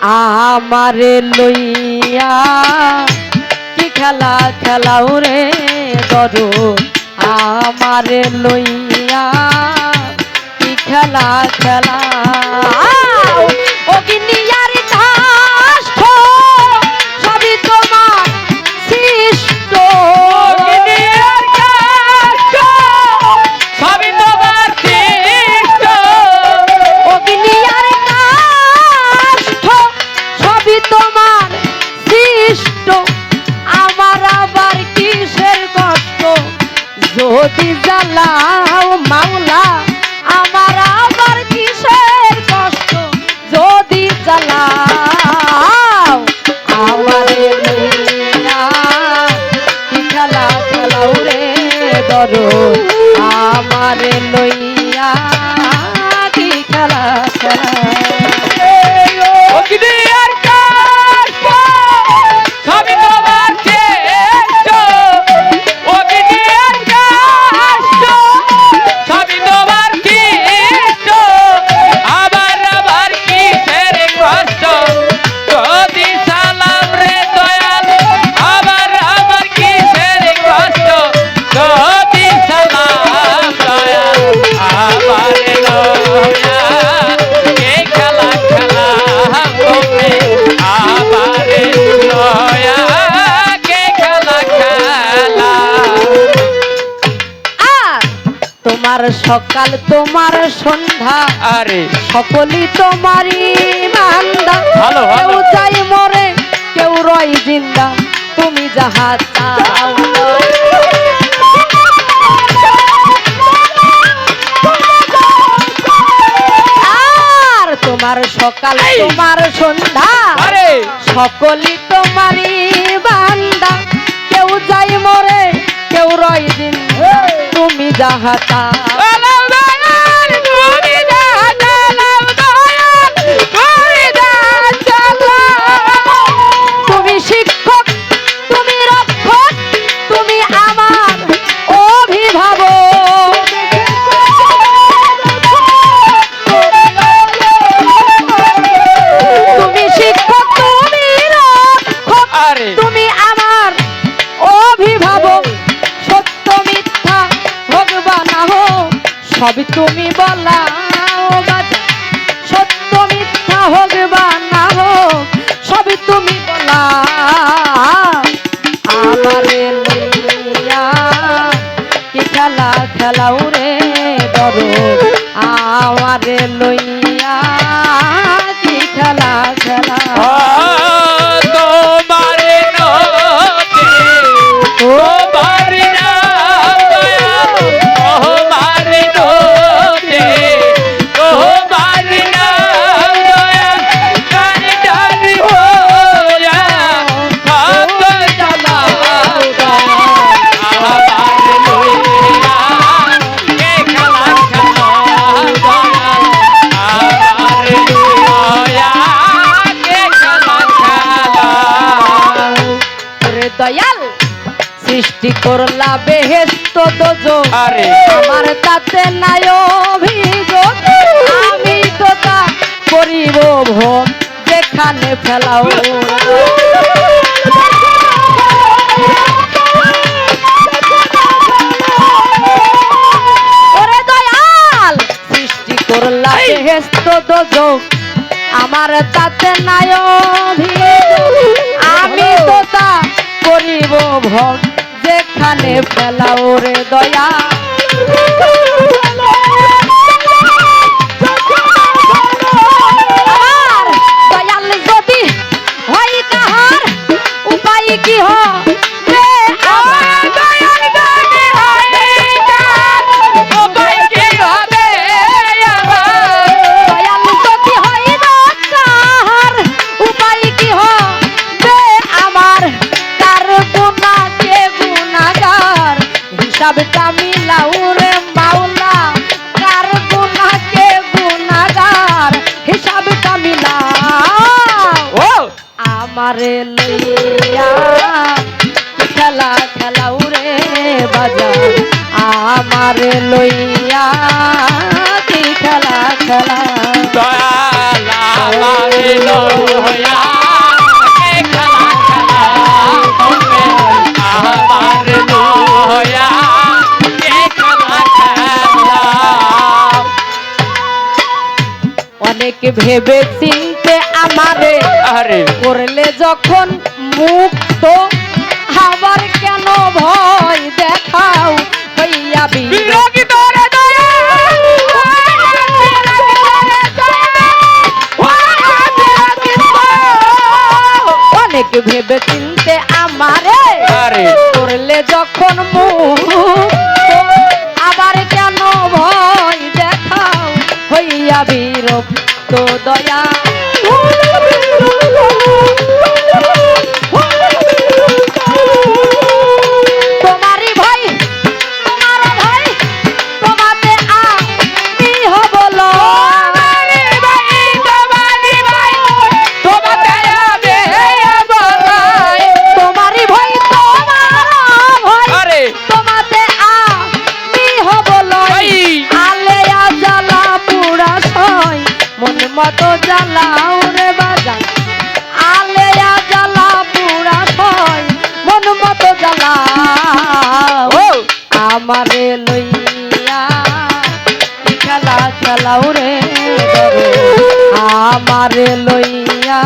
আমারে লইয়া কি খেলা খেলাও রে দরদ আমারে লইয়া কি খেলা খেলাও অগ্নিয়ার কাষ্ঠ সবই তোমার সৃষ্ট অগ্নিয়ার কাষ্ঠ সবই তোমার সৃষ্ট অগ্নিয়ার কাষ্ঠ সবই তোমার সৃষ্ট আমার আবার কিসের কষ্ট যদি জ্বালাও মাওলা আমার আবার কিসের কষ্ট যদি জ্বালাও আমারে লইয়া কি খেলা খেলাও রে দরদ আমারে লইয়া কি খেলা খেলাও অগ্নিয়ার কাষ্ঠ সবই তোমার সৃষ্ট অগ্নিয়ার কাষ্ঠ সবই তোমার সৃষ্ট আবার কিসের কষ্ট যদি সালাম রে দয়াল আবার কিসের কষ্ট যদি সালাম দয়াল আবার লয়া কে খেলা খেলা হবে আবার লয়া কে খেলা খেলা আর তোমার সকাল তোমার সন্ধ্যা আরে সকলই তোমারই বান্দা ভালো, ভালো। কেউ যাই মরে কেউ রয় জিন্দা তুমি যাহা চাও আর তোমার সকাল এই! তোমার সন্ধ্যা আরে সকলই তোমারই বান্দা কেউ যাই মরে কেউ রয় জিন্দা তুমি যাহা চাও আলাও দয়াল তুমি যাহা চালাও দয়াল তুমি যাহা চালাও তুমি শিক্ষক তুমি রক্ষক তুমি আমার অভিভাবক তুমি শিক্ষক তুমি রক্ষক আরে তুমি আমার অভিভাবক সত্য মিথ্যা ভগবান হোক সবই তুমি বলাও বাজা সত্য মিথ্যা ভগবান হোক সবই তুমি বলাও আমারে লইয়া কি খেলা খেলাও রে দরদ আমারে লইয়া কি খেলা খেলাও তোমার নদী তোমার নাম দয়াল তোমার নদী তোমার নাম দয়াল কার ডার হোয়া কত জ্বালাও আবার লইয়া কে খেলা খেলা দয়াল আবার লইয়া কে খেলা খেলা রে দয়াল সৃষ্টি করলা বেহেশত দোজখ আরে আমার তাতে নাই অভিযোগ আমি তো তা করিব ভোগ যেখানে ফেলাও ওরে দয়াল সৃষ্টি করলা বেহেশত দোজখ আমার তাতে নাই অভিযোগ আমি তো তা করিব ভোগ যেখানে ফেলাও রে দয়া আর দয়াল যদি হয় কাহার উপায় কি হবে আমার দয়াল যদি হয় কাহার উপায় কি হবে আমার দয়াল যদি হয় কাহার উপায় কি হবে আমার কার গুনাহ কে গুনাহগার হিসাবটা মিলাও রে মাওলা কার গুনাহ কে গুনাহগার হিসাবটা মিলাও ও আমারে লইয়া কি খেলা খেলাও রে বাজার আমারে লইয়া কি খেলা খেলা দয়াল আমার ভেবে চিনতে আমারে আরে করলে যখন মুক্ত আবার কেন ভয় দেখাও হইয়া বিরক্ত বিরোগী তোরে দয়া অনেক ভেবে চিনতে আমারে আরে করলে যখন মুক্ত আবার কেন ভয় দেখাও হইয়া বিরক্ত দয়া তোমারই ভাই তোমার ভাই তোমাতে আমি হব তোমারি ভাই তোমাতে আবে বালাই তোমারই ভাই তোমার ভাই আরে তোমাতে আমি হব ভাই আলেয়া জ্বালা পুরা সয় মন মতো জ্বালাও রে বাজান আলেয়া জ্বালা পুরা সয় মন মতো জ্বালাও ও আমারে লইয়া কি খেলা খেলাও রে দরে আমারে লইয়া